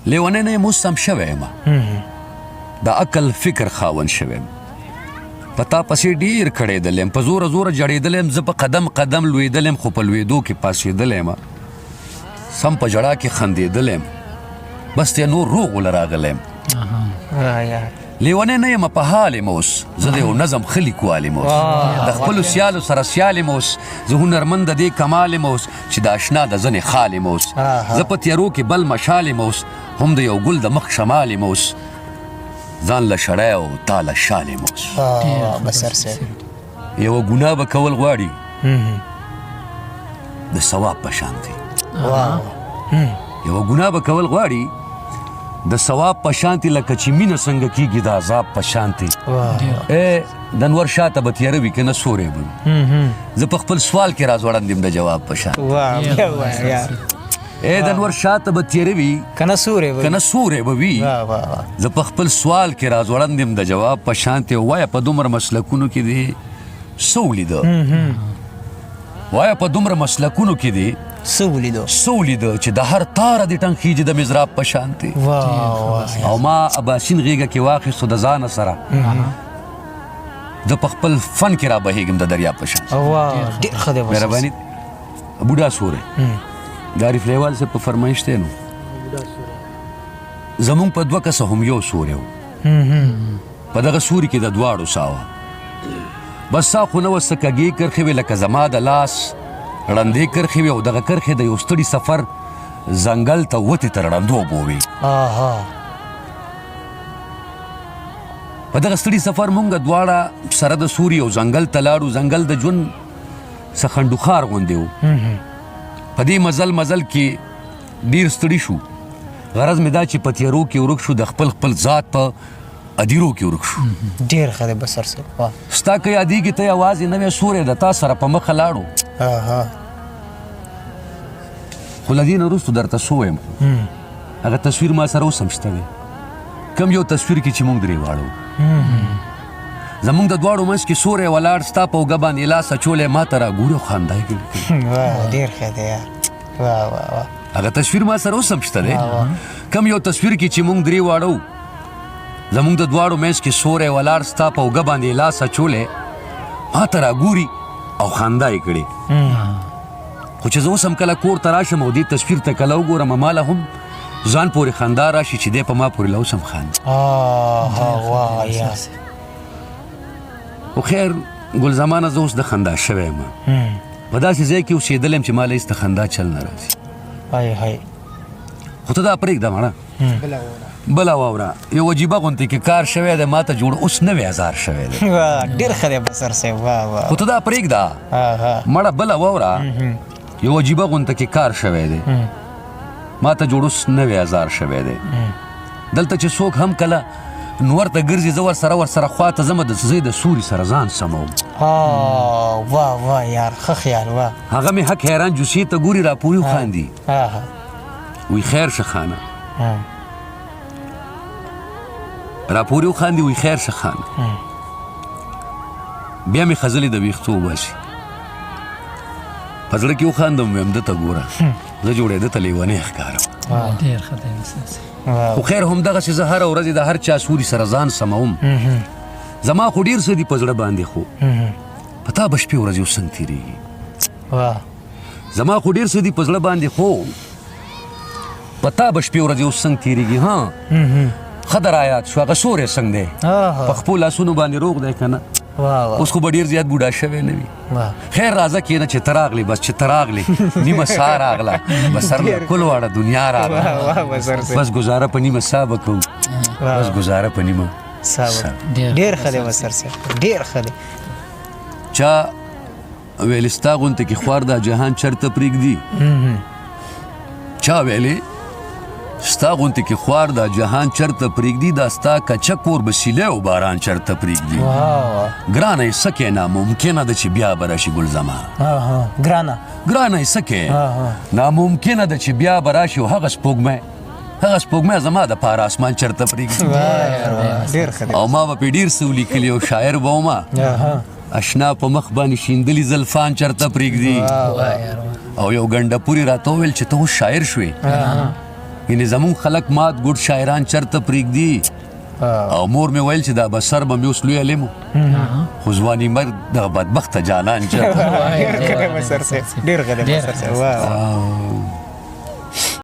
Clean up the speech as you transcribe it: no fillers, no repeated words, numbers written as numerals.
لیونی نه یم، اوس هم شوی یم، د عقل فکر خاوند شوی یم. په تا پسې ډېر کړېدلی یم، په زوره زوره جړېدلی یم، زه په قدم قدم لوېدلی یم، خو په لوېدو کې پاسېدلی یم، سم په ژړا کې خندېدلی یم، بس دی نور روغ وله راغلی یم. لیونی نه یم، په حال یم اوس، زه د یو نظم ښه لیکوال یم اوس، د خپلو سیالو سره سیال یم اوس، زه هنرمند د دې کمال یم اوس چې د اشنا د ځنې خال یم اوس، زه په تیارو کې بل مشال یم اوس، هم د یو ګل د مخ شمال یم اوس، ځان له شړی او تا له شال یم اوس. بسر صاحب یوه ګناه به کول غواړي د ثواب په شان دی. یوه ګناه به کول غواړي د ثواب په شانتي، لکه چې مینه څنګه کېږي د عذاب په شانتي. د انور شاته به تیاره وي که نه سوری به وي، زه په خپل سوال کې راځوړند یم د جواب په شان. د انور شاته به تیاره وي که نه سوری به وي، زه په خپل سوال کې راځوړند یم د جواب په شانتي. وایه په دومره مسلکونو کې دې څه ولیده؟ وایه په دومره مسلکونو کې دې څه ولیده چې د هر تاره دې ټنګ خیجي د مضراب په شانتي. او ما اباسین غېږه کې واخیستو د ځانه سره، زه په خپل فن کې را بهېږم د دریاب په شان. مهرباني بوډا سوری د عارف لیوال صاحب په فرمایش دی نو زمونږ په دوه کسه هم یو سوری و، په دغه سوري کې د دواړو ساوه، بس سا خو نه وه څه کږې کرښې وې لکه زما د لاس ړندې کرښې وې، او دغه کرښې د یو ستړي سفر ځنګل ته وتې تر ړندو اوبو وې. په دغه ستړي سفر مونږ دواړه سره د سوري او ځنګل ته لاړو. ځنګل د ژوند څه خنډوخار غوندې و، په دې مزل کې ډېر ستړي شو. غرض مې دا چې په تیارو کې ورک شو، د خپل ذات په ادیرو کې ورک شو. ډېر ښه دی بسر صاحب. ستا که یادېږي ته یوازې نه وې سوری د تا سره په مخه لاړو، خو له دې نه وروستو درته څه ویم، هغه تصویر ما سره اوس هم شته دی، کم یو تصویر کې چې مونږ درې واړه وو، زمونږ د دواړو منځ کې سوری ولاړ، ستا په اوږه باندې لاس اچولی، ما ته راګوري او خندا یې کوي. ډېر ښه دی یار. هغه تصویر ما سره اوس هم شته دی، کم یو تصویر کې چې مونږ درې واړه وو، زمونږ د دواړو منځ کې سوری ولاړ، ستا په اوږه باندې لاس اچولی، ما ته راګوري او خندا یې کړې. خو چې زه اوس هم کله کور ته راشم او دې تصویر ته کله وګورم، ماله هم ځان پورې خندا راشي چې دی په ما پورې له اوس هم خاندي. خو خیر ګل زمانه زه اوس د خندا شوی یم، په داسې ځای کې اوسېدلی یم چې ما له هېڅ د خندا چل نه راځي. خو ته دا پرېږده مړه، بله واوره، یو عجیبه غوندې کې کار شوی دی، ما ته جوړ اوس نوی ازار شوی دی. ډېر ښه دی بسر صاحب. خو ته دا پرېږده مړه، بله واوره، یو عجیبه غوندې کې کار شوی دی، ما ته جوړ اوس نوی ازار شوی دی. دلته چې څوک هم کله نور ته ګرځي، زه ورسره خواته ځمه، زه د سوري سره ځان سموم. یار ښه خیال. هغه مې حق حیران جوسې ته ګوري، راپورې وخاندي، وی خیر شه خانه، راپورې وخاندي، وی خیر شه خانه. بیا مې خزلې د ویښتو وباسي، په زړه کې وخاندم، ویم ده ته ګوره، زه جوړېده ته لیونی ښکارم. خو خیر همدغسې زه هره ورځ د هر چا سوري سره ځان سموم. زما خو ډېر څه دي په زړه باندې، خو په تا به شپې ورځې اوس څنګه تېرېږي. زما خو ډېر څه دي په زړه باندې، خو په تا به شپې ورځې اوس څنګه تېرېږي. ښه در آیات شو، هغه سوری څنګه دی، په خپلو لاسونو باندې روغ دی که نه؟ اوس خو به ډېر زیات بوډا شوی نه وي. خیر راځه کښېنه چې ته راغلې، بس چې ته راغلې نیمه ساه راغله، بس سر له کل واړه دنیا راغله، بس ګزاره په نیمه ساه به کوو، بس ګزاره په نیمه ساه. ډېر ښه دی بسر صاحب، ډېر ښه دی. چا ویلې ستا غوندې کې خوار دا جهان چرته پرېږدي، چا ویلې ستا غوندې کې خوار دا جهان چرته پرېږدي، دا ستا کچه کور به سیلی او باران چرته پرېږدي. ګرانه یې څه کې ناممکنه ده چې بیا به راشي ګل زمان. ګرانه یې څه کې ناممکنه ده چې بیا به راشي، او هغه سپوږمۍ زما د پاره اسمان چرته پرېږدي. او ما به پرې ډېر څه ولیکلي، او شاعر به ومه، اشنا په مخ باندې شیندلي زلفان چرته پرېږدي. او یو ګنډه پورې راته وویل چې ته اوس شاعر شوې، یعنې زمونږ خلک مات ګوډ شاعران چرته پرېږدي او مور مې ویل چې دا به سر به مې اوس لوی علم خو ځواني مرګ دغه بدبخته جانان چرته ډېر ښه دی بسر صاحب ډېر ښه دی بسر صاحب واه